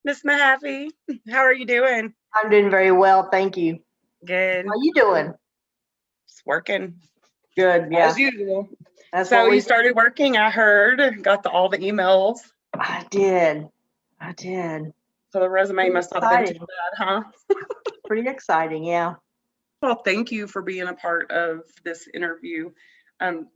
Miss Mahaffey, how are you doing? I'm doing very well, thank you. How Good. you doing? Just working Good, as yeah. usual. That's So what you we started working, I heard, got all the emails. I did. I did. So the resume Pretty must not have been too exciting. bad, huh? Pretty exciting, yeah. Well, thank you for being a part of this interview.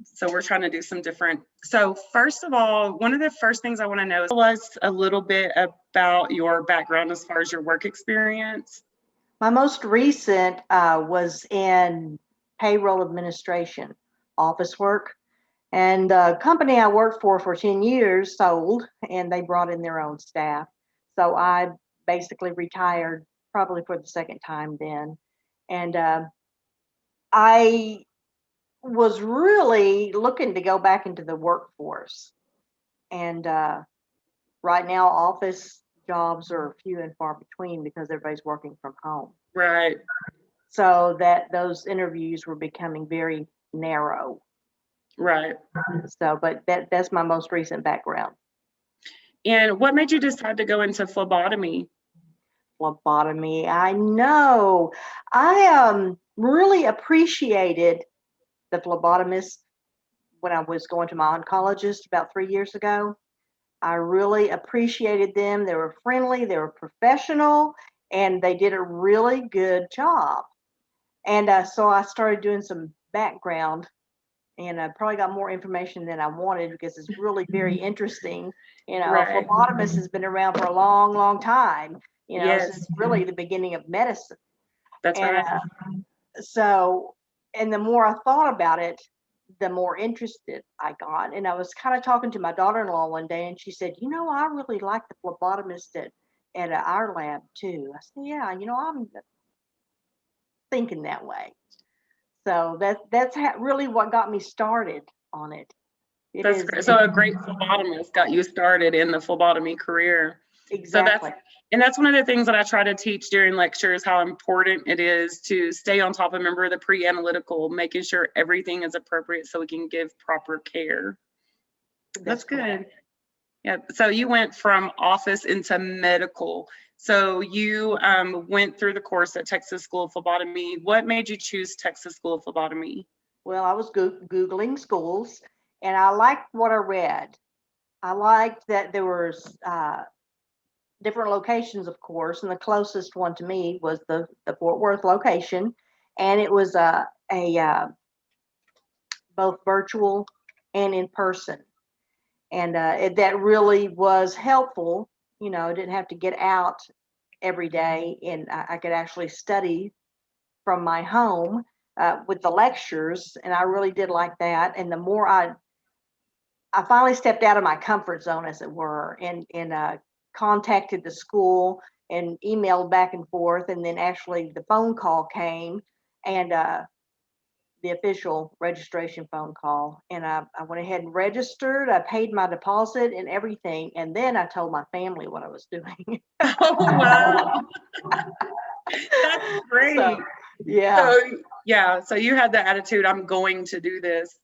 So we're trying to do some different. So first of all, one of the first things I want to know is tell us a little bit about your background as far as your work experience. My most recent was in payroll administration, office work. And the company I worked for 10 years sold, and they brought in their own staff. So I basically retired probably for the second time then. And I was really looking to go back into the workforce. And right now, office jobs are few and far between because everybody's working from home. Right, So that those interviews were becoming very narrow. right. So, but that's my most recent background. And what made you decide to go into phlebotomy? Phlebotomy. I know. I really appreciated the phlebotomist when I was going to my oncologist about 3 years ago. I really appreciated them. They were friendly, they were professional, and they did a really good job. And so I started doing some background, and I probably got more information than I wanted because it's really very interesting. Right. Phlebotomist has been around for a long, long time, since Yes, really the beginning of medicine. that's And right. so, and the more I thought about it, the more interested I got. And I was kind of talking to my daughter-in-law one day, and she said, I really like the phlebotomist at our lab too. I said, yeah, I'm thinking that way. So that's really what got me started on it. It That's is great. So a great phlebotomist got you started in the phlebotomy career. So that's exactly. and that's one of the things that I try to teach during lectures, how important it is to stay on top of, remember, the pre-analytical, making sure everything is appropriate so we can give proper care. That's That's good. correct. Yeah. So you went from office into medical. So you went through the course at Texas School of Phlebotomy. What made you choose Texas School of Phlebotomy? Well, I was Googling schools, and I liked what I read. I liked that there was different locations, of course, and the closest one to me was the Fort Worth location, and it was a both virtual and in person, and that really was helpful. I didn't have to get out every day, and I could actually study from my home with the lectures, and I really did like that. And the more I finally stepped out of my comfort zone, as it were, and contacted the school and emailed back and forth, and then actually the phone call came, and the official registration phone call, and I went ahead and registered. I paid my deposit and everything, and then I told my family what I was doing. Oh, wow. That's So, great. yeah, So, yeah, so you had the attitude, I'm going to do this.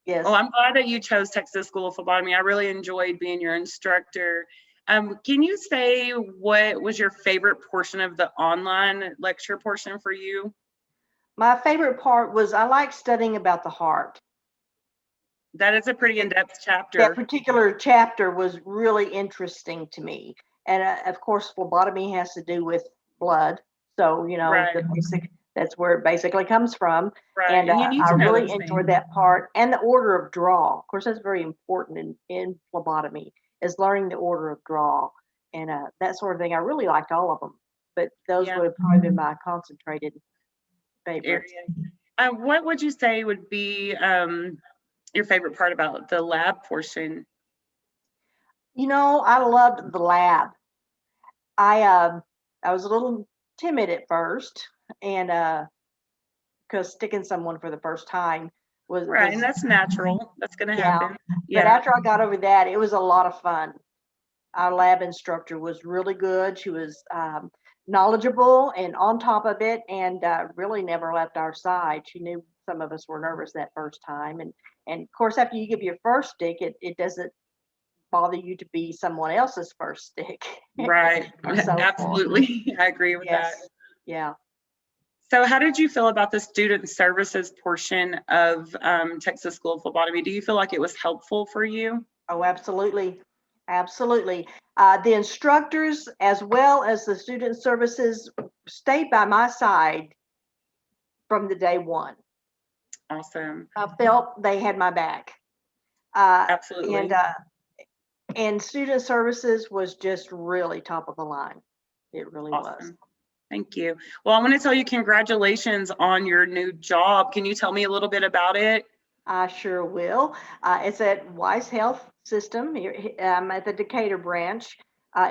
Well, yes. I'm glad that you chose Texas School of Phlebotomy. I really enjoyed being your instructor. Can you say what was your favorite portion of the online lecture portion for you? My favorite part was I like studying about the heart. That is a pretty It, in-depth that chapter. particular chapter was really interesting to me. And of course, phlebotomy has to do with blood. So, Right, the basic, that's where it basically comes from. right. And And you need I to know really those enjoyed things. that part. And the order of draw. Of course, that's very important in phlebotomy, is learning the order of draw and that sort of thing. I really liked all of them, but those Yeah, would have probably been my concentrated favorites. area. What would you say would be your favorite part about the lab portion? I loved the lab. I I was a little timid at first, and because sticking someone for the first time Right, and was that's natural. That's going to yeah. happen. But Yeah. after I got over that, it was a lot of fun. Our lab instructor was really good. She was knowledgeable and on top of it, and really never left our side. She knew some of us were nervous that first time, and of course after you give your first stick, it doesn't bother you to be someone else's first stick. Right. Or so forth. Absolutely. I agree with that. Yes. Yeah. So how did you feel about the student services portion of Texas School of Phlebotomy? Do you feel like it was helpful for you? Oh, absolutely. Absolutely. The instructors, as well as the student services, stayed by my side from the day one. Awesome. I felt they had my back. Uh, Absolutely. and student services was just really top of the line. It really was. Awesome. Thank you. Well, I want to tell you congratulations on your new job. Can you tell me a little bit about it? I sure will. It's at Wise Health System. I'm at the Decatur branch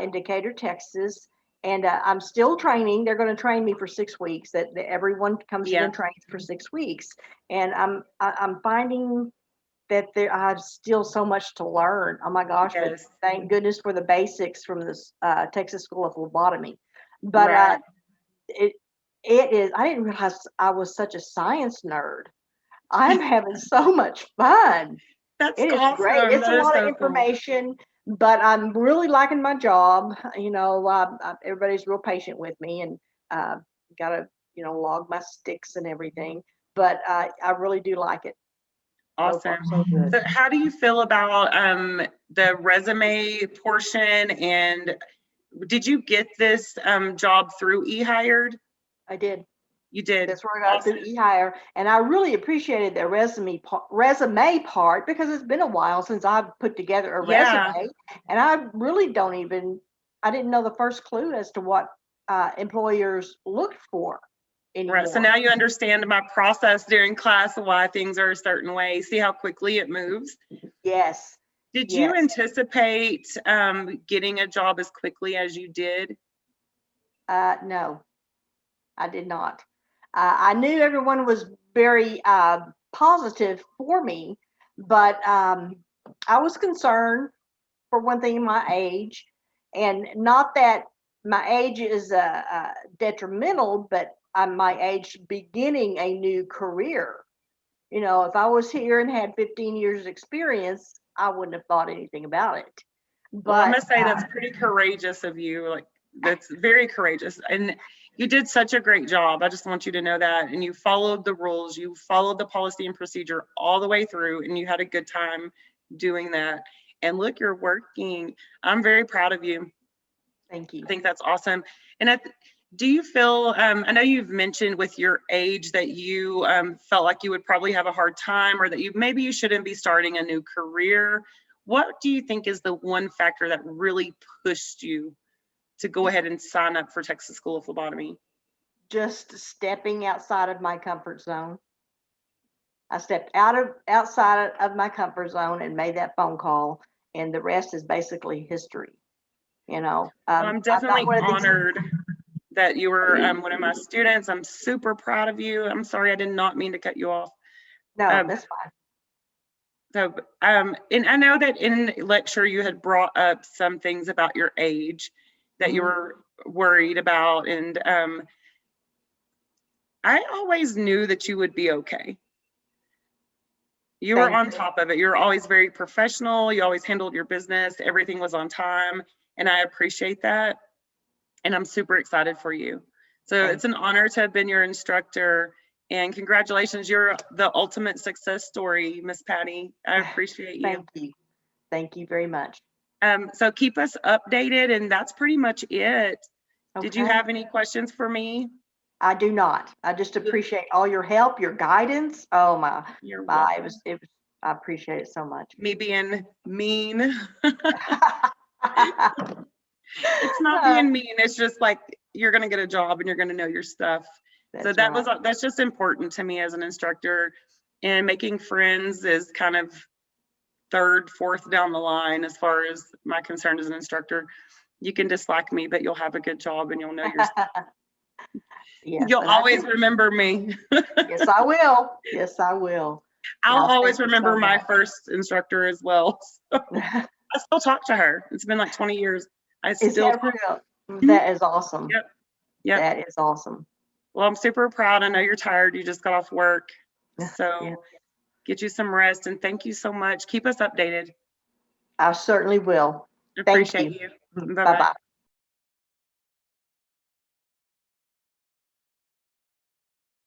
in Decatur, Texas. And I'm still training. They're going to train me for 6 weeks. That everyone comes in Yeah. and trains for 6 weeks. And I'm finding that I have still so much to learn. Oh my gosh! But Yes. thank goodness for the basics from this Texas School of Phlebotomy. But Right. it is. I didn't realize I was such a science nerd. I'm having so much fun. That's It is great. awesome. It's a That is lot of so cool. information, but I'm really liking my job. You know, everybody's real patient with me, and got to log my sticks and everything. But I really do like it. So far, Awesome. so good. So how do you feel about the resume portion? And did you get this job through eHired? I did. You did. That's where I got Awesome. through eHire, and I really appreciated the resume part because it's been a while since I've put together a Yeah. resume, and I really I didn't know the first clue as to what employers looked for anymore. Right. So now you understand my process during class, why things are a certain way. See how quickly it moves. Yes. Did you Yes. anticipate getting a job as quickly as you did? No, I did not. I knew everyone was very positive for me, but I was concerned for one thing, my age, and not that my age is detrimental, but my age beginning a new career. You know, if I was here and had 15 years experience, I wouldn't have thought anything about it. Well, I But must say that's pretty courageous of you. Like, that's very courageous. And you did such a great job. I just want you to know that. And you followed the rules, you followed the policy and procedure all the way through, and you had a good time doing that. And look, you're working. I'm very proud of you. thank you. I think that's awesome. And do you feel, I know you've mentioned with your age that you felt like you would probably have a hard time, or that maybe you shouldn't be starting a new career. What do you think is the one factor that really pushed you to go ahead and sign up for Texas School of Phlebotomy? Just stepping outside of my comfort zone. I stepped outside of my comfort zone and made that phone call, and the rest is basically history. You know, Well, I'm I'm not definitely one of these. honored that you were one of my students. I'm super proud of you. I'm sorry, I did not mean to cut you off. No, Um, that's fine. So, and I know that in lecture you had brought up some things about your age that you were worried about, and I always knew that you would be okay. You were on top of it. You were always very professional. You always handled your business. Everything was on time, and I appreciate that. And I'm super excited for you. So it's an honor to have been your instructor, and congratulations. You're the ultimate success story, Miss Patti. I appreciate you. Thank you. Thank you very much. So keep us updated, and that's pretty much it. Did you Okay. have any questions for me? I do not. I just appreciate all your help, your guidance. Oh my, You're my, welcome. I appreciate it so much. Me being mean. It's not being mean. It's just like you're going to get a job and you're going to know your stuff. So that's just important to me as an instructor. And making friends is kind of third, fourth down the line as far as my concern as an instructor. You can dislike me, but you'll have a good job and you'll know your stuff. Yes, You'll always remember me. Yes, I will. Yes, I will. I'll Yes, always thank you so remember my much. first instructor as well. So I still talk to her. It's been like 20 years. I Is still that talk. real? That is awesome. Yep. Yep. That is awesome. Well, I'm super proud. I know you're tired. You just got off work. So Yeah. get you some rest, and thank you so much. Keep us updated. I certainly will. Thank Appreciate you. you. Bye-bye. Bye-bye.